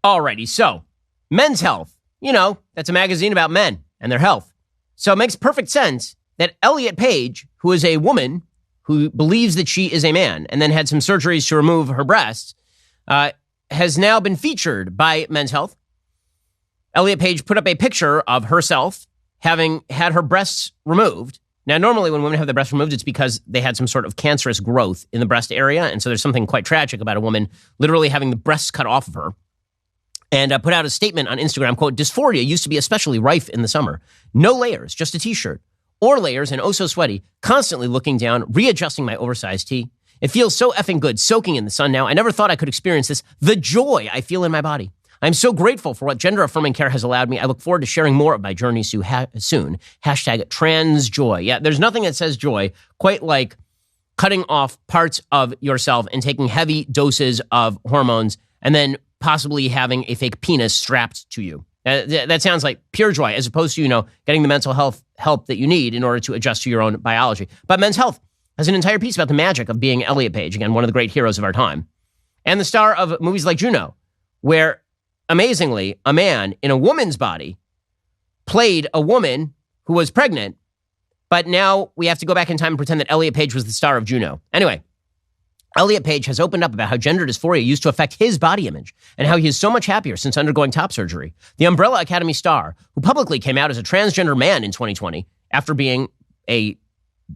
Alrighty, so Men's Health. You know, that's a magazine about men and their health. So it makes perfect sense that Elliot Page, who is a woman who believes that she is a man and then had some surgeries to remove her breasts, has now been featured by Men's Health. Elliot Page put up a picture of herself having had her breasts removed. Now, normally when women have their breasts removed, it's because they had some sort of cancerous growth in the breast area. And so there's something quite tragic about a woman literally having the breasts cut off of her. And put out a statement on Instagram, quote, "Dysphoria used to be especially rife in the summer. No layers, just a t-shirt. Or layers and oh so sweaty, constantly looking down, readjusting my oversized tee. It feels so effing good soaking in the sun now. I never thought I could experience this. The joy I feel in my body. I'm so grateful for what gender-affirming care has allowed me. I look forward to sharing more of my journey soon. Hashtag transjoy." Yeah, there's nothing that says joy quite like cutting off parts of yourself and taking heavy doses of hormones and then possibly having a fake penis strapped to you. That sounds like pure joy, as opposed to, getting the mental health help that you need in order to adjust to your own biology. But Men's Health has an entire piece about the magic of being Elliot Page, again, one of the great heroes of our time, and the star of movies like Juno, where, amazingly, a man in a woman's body played a woman who was pregnant, but now we have to go back in time and pretend that Elliot Page was the star of Juno. Anyway, Elliot Page has opened up about how gender dysphoria used to affect his body image and how he is so much happier since undergoing top surgery. The Umbrella Academy star, who publicly came out as a transgender man in 2020 after being a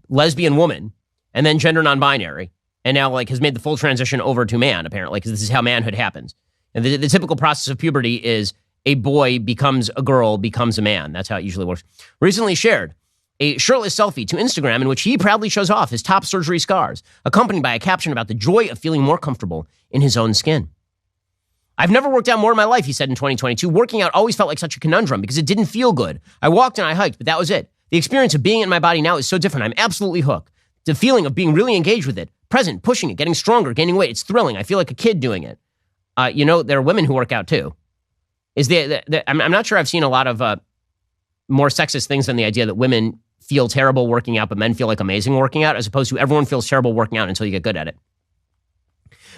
lesbian woman and then gender non-binary, and now has made the full transition over to man, apparently, because this is how manhood happens. And the typical process of puberty is a boy becomes a girl, becomes a man. That's how it usually works. Recently shared a shirtless selfie to Instagram in which he proudly shows off his top surgery scars, accompanied by a caption about the joy of feeling more comfortable in his own skin. "I've never worked out more in my life," he said in 2022. "Working out always felt like such a conundrum because it didn't feel good. I walked and I hiked, but that was it. The experience of being in my body now is so different. I'm absolutely hooked. The feeling of being really engaged with it, present, pushing it, getting stronger, gaining weight. It's thrilling. I feel like a kid doing it." There are women who work out too. I'm not sure I've seen a lot of more sexist things than the idea that women feel terrible working out, but men feel like amazing working out, as opposed to everyone feels terrible working out until you get good at it.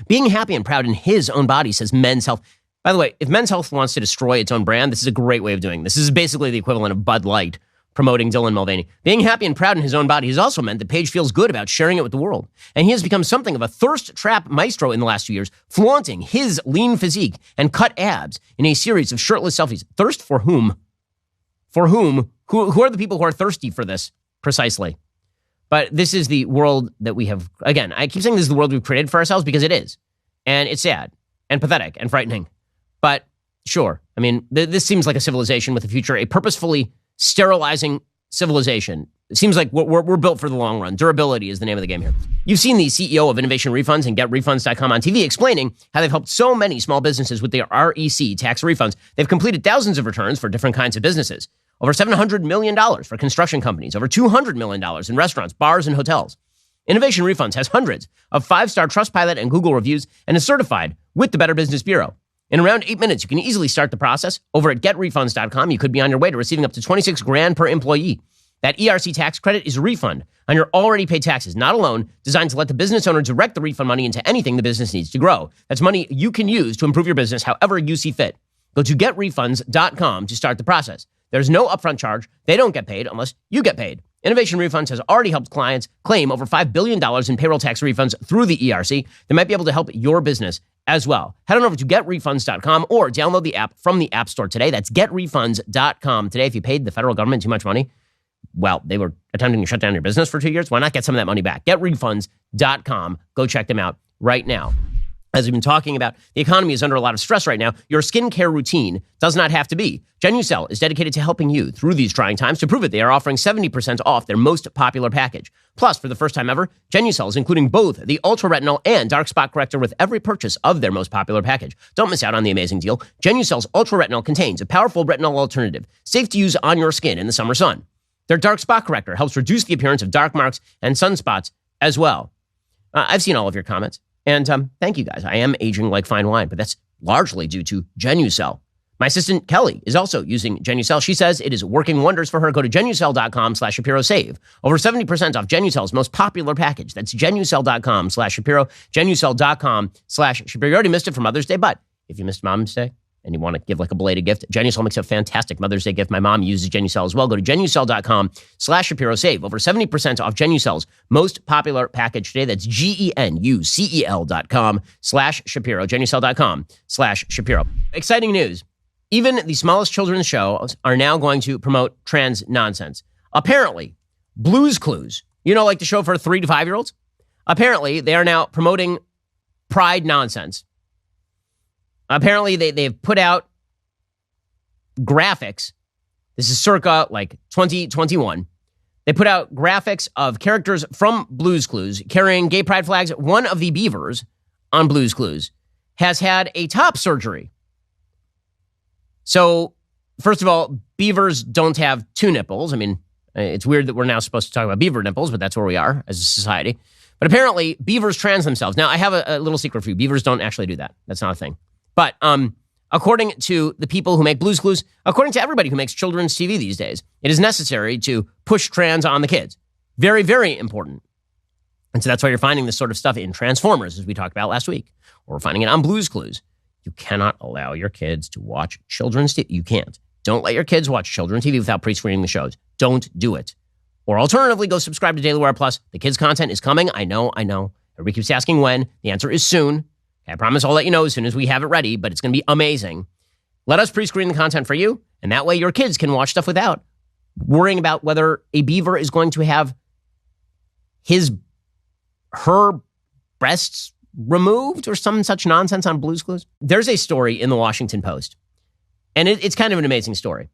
Being happy and proud in his own body, says Men's Health. By the way, if Men's Health wants to destroy its own brand, this is a great way of doing this. This is basically the equivalent of Bud Light promoting Dylan Mulvaney. Being happy and proud in his own body has also meant that Page feels good about sharing it with the world. And he has become something of a thirst trap maestro in the last 2 years, flaunting his lean physique and cut abs in a series of shirtless selfies. Thirst for whom? For whom? Who are the people who are thirsty for this, precisely? But this is the world that we have. Again, I keep saying this is the world we've created for ourselves because it is. And it's sad and pathetic and frightening. But sure, this seems like a civilization with a future, a purposefully sterilizing civilization. It seems like we're built for the long run. Durability is the name of the game here. You've seen the CEO of Innovation Refunds and GetRefunds.com on TV explaining how they've helped so many small businesses with their REC tax refunds. They've completed thousands of returns for different kinds of businesses. Over $700 million for construction companies. Over $200 million in restaurants, bars, and hotels. Innovation Refunds has hundreds of 5-star Trustpilot and Google reviews and is certified with the Better Business Bureau. In around 8 minutes, you can easily start the process. Over at GetRefunds.com, you could be on your way to receiving up to $26,000 per employee. That ERC tax credit is a refund on your already paid taxes, not a loan, designed to let the business owner direct the refund money into anything the business needs to grow. That's money you can use to improve your business however you see fit. Go to GetRefunds.com to start the process. There's no upfront charge. They don't get paid unless you get paid. Innovation Refunds has already helped clients claim over $5 billion in payroll tax refunds through the ERC. They might be able to help your business as well. Head on over to GetRefunds.com or download the app from the App Store today. That's GetRefunds.com. Today, if you paid the federal government too much money, well, they were attempting to shut down your business for 2 years. Why not get some of that money back? GetRefunds.com. Go check them out right now. As we've been talking about, the economy is under a lot of stress right now. Your skincare routine does not have to be. Genucel is dedicated to helping you through these trying times. To prove it, they are offering 70% off their most popular package. Plus, for the first time ever, Genucel is including both the Ultra Retinol and Dark Spot Corrector with every purchase of their most popular package. Don't miss out on the amazing deal. Genucel's Ultra Retinol contains a powerful retinol alternative, safe to use on your skin in the summer sun. Their Dark Spot Corrector helps reduce the appearance of dark marks and sunspots as well. I've seen all of your comments. And thank you, guys. I am aging like fine wine, but that's largely due to Genucel. My assistant, Kelly, is also using Genucel. She says it is working wonders for her. Go to Genucel.com/Shapiro. Save over 70% off Genucel's most popular package. That's Genucel.com/Shapiro. Genucel.com/Shapiro. You already missed it for Mother's Day, but if you missed Mom's Day, and you want to give like a belated gift, Genucel makes a fantastic Mother's Day gift. My mom uses Genucel as well. Go to Genucel.com/Shapiro. Save over 70% off Genucel's most popular package today. That's GENUCEL.com/Shapiro. Genucel.com/Shapiro. Exciting news. Even the smallest children's shows are now going to promote trans nonsense. Apparently, Blue's Clues, like the show for 3 to 5-year-olds? Apparently, they are now promoting pride nonsense. Apparently, they've put out graphics. This is circa 2021. They put out graphics of characters from Blue's Clues carrying gay pride flags. One of the beavers on Blue's Clues has had a top surgery. So, first of all, beavers don't have 2 nipples. I mean, it's weird that we're now supposed to talk about beaver nipples, but that's where we are as a society. But apparently, beavers trans themselves. Now, I have a little secret for you. Beavers don't actually do that. That's not a thing. But according to the people who make Blue's Clues, according to everybody who makes children's TV these days, it is necessary to push trans on the kids. Very, very important. And so that's why you're finding this sort of stuff in Transformers, as we talked about last week. Or we're finding it on Blue's Clues. You cannot allow your kids to watch children's TV. You can't. Don't let your kids watch children's TV without pre-screening the shows. Don't do it. Or alternatively, go subscribe to Daily Wire Plus. The kids' content is coming. I know. Everybody keeps asking when. The answer is soon. I promise I'll let you know as soon as we have it ready, but it's going to be amazing. Let us pre-screen the content for you, and that way your kids can watch stuff without worrying about whether a beaver is going to have her breasts removed or some such nonsense on Blue's Clues. There's a story in the Washington Post, and it's kind of an amazing story.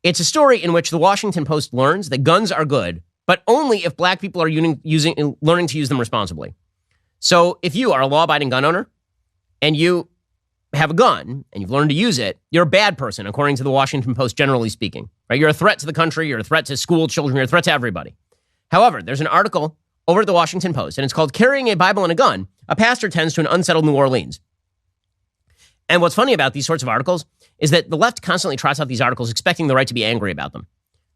It's a story in which the Washington Post learns that guns are good, but only if black people are learning to use them responsibly. So if you are a law-abiding gun owner and you have a gun and you've learned to use it, you're a bad person, according to the Washington Post, generally speaking. Right? You're a threat to the country. You're a threat to school children. You're a threat to everybody. However, there's an article over at the Washington Post, and it's called Carrying a Bible and a Gun, a Pastor Tends to an Unsettled New Orleans. And what's funny about these sorts of articles is that the left constantly trots out these articles expecting the right to be angry about them.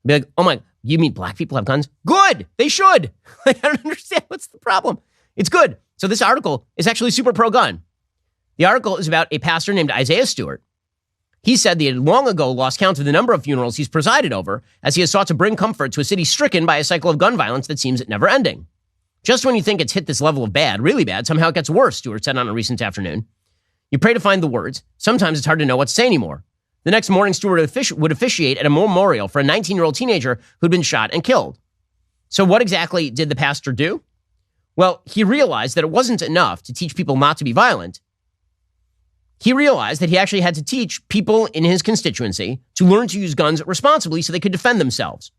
Be like, oh my, you mean black people have guns? Good. They should. I don't understand. What's the problem? It's good. So this article is actually super pro-gun. The article is about a pastor named Isaiah Stewart. He said that he had long ago lost count of the number of funerals he's presided over as he has sought to bring comfort to a city stricken by a cycle of gun violence that seems never ending. Just when you think it's hit this level of bad, really bad, somehow it gets worse, Stewart said on a recent afternoon. You pray to find the words. Sometimes it's hard to know what to say anymore. The next morning, Stewart would officiate at a memorial for a 19-year-old teenager who'd been shot and killed. So what exactly did the pastor do? Well, he realized that it wasn't enough to teach people not to be violent. He realized that he actually had to teach people in his constituency to learn to use guns responsibly so they could defend themselves.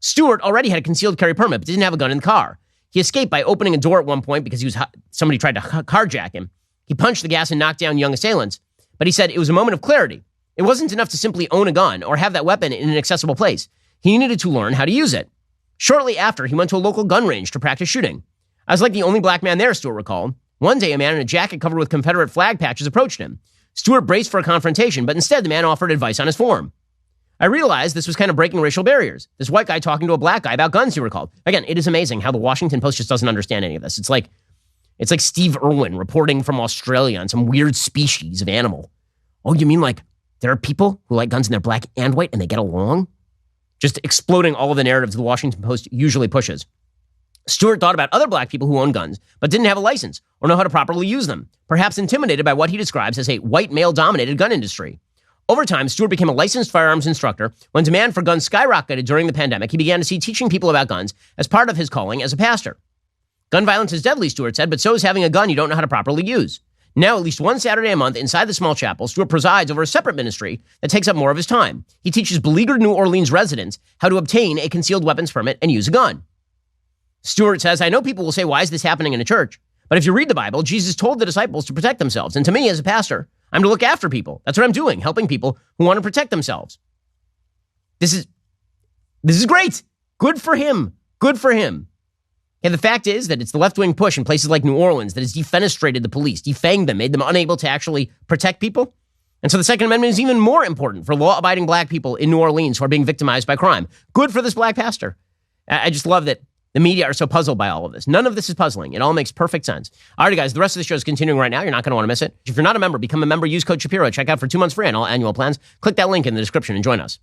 Stewart already had a concealed carry permit, but didn't have a gun in the car. He escaped by opening a door at one point because somebody tried to carjack him. He punched the gas and knocked down young assailants. But he said it was a moment of clarity. It wasn't enough to simply own a gun or have that weapon in an accessible place. He needed to learn how to use it. Shortly after, he went to a local gun range to practice shooting. I was like the only black man there, Stewart recalled. One day, a man in a jacket covered with Confederate flag patches approached him. Stewart braced for a confrontation, but instead the man offered advice on his form. I realized this was kind of breaking racial barriers. This white guy talking to a black guy about guns, he recalled. Again, it is amazing how the Washington Post just doesn't understand any of this. It's like Steve Irwin reporting from Australia on some weird species of animal. Oh, you mean like there are people who like guns and they're black and white and they get along? Just exploding all of the narratives the Washington Post usually pushes. Stewart thought about other black people who own guns, but didn't have a license or know how to properly use them, perhaps intimidated by what he describes as a white male-dominated gun industry. Over time, Stewart became a licensed firearms instructor. When demand for guns skyrocketed during the pandemic, he began to see teaching people about guns as part of his calling as a pastor. Gun violence is deadly, Stewart said, but so is having a gun you don't know how to properly use. Now, at least one Saturday a month inside the small chapel, Stewart presides over a separate ministry that takes up more of his time. He teaches beleaguered New Orleans residents how to obtain a concealed weapons permit and use a gun. Stewart says, I know people will say, why is this happening in a church? But if you read the Bible, Jesus told the disciples to protect themselves. And to me, as a pastor, I'm to look after people. That's what I'm doing, helping people who want to protect themselves. This is great. Good for him. Good for him. And the fact is that it's the left-wing push in places like New Orleans that has defenestrated the police, defanged them, made them unable to actually protect people. And so the Second Amendment is even more important for law-abiding black people in New Orleans who are being victimized by crime. Good for this black pastor. I just love that the media are so puzzled by all of this. None of this is puzzling. It all makes perfect sense. All right, guys, the rest of the show is continuing right now. You're not going to want to miss it. If you're not a member, become a member. Use code Shapiro. Check out for 2 months free on all annual plans. Click that link in the description and join us.